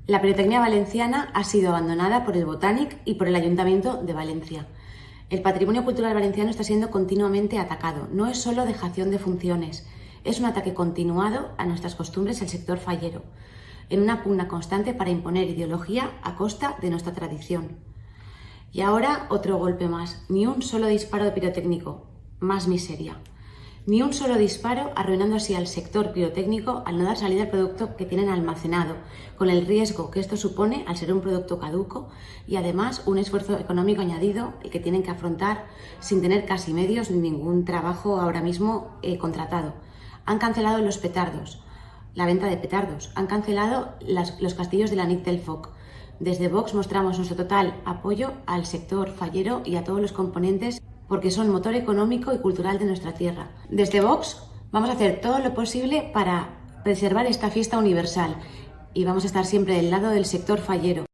La pirotecnia valenciana ha sido abandonada por el Botànic y por el Ayuntamiento de Valencia. El patrimonio cultural valenciano está siendo continuamente atacado. No es solo dejación de funciones, es un ataque continuado a nuestras costumbres del sector fallero, en una pugna constante para imponer ideología a costa de nuestra tradición. Y ahora otro golpe más, ni un solo disparo pirotécnico, más miseria. Ni un solo disparo, arruinando así al sector pirotécnico al no dar salida al producto que tienen almacenado, con el riesgo que esto supone al ser un producto caduco y además un esfuerzo económico añadido el que tienen que afrontar sin tener casi medios ni ningún trabajo ahora mismo contratado. Han cancelado los petardos, la venta de petardos, han cancelado los castillos de la nit del foc. Desde Vox mostramos nuestro total apoyo al sector fallero y a todos los componentes porque son motor económico y cultural de nuestra tierra. Desde Vox vamos a hacer todo lo posible para preservar esta fiesta universal y vamos a estar siempre del lado del sector fallero.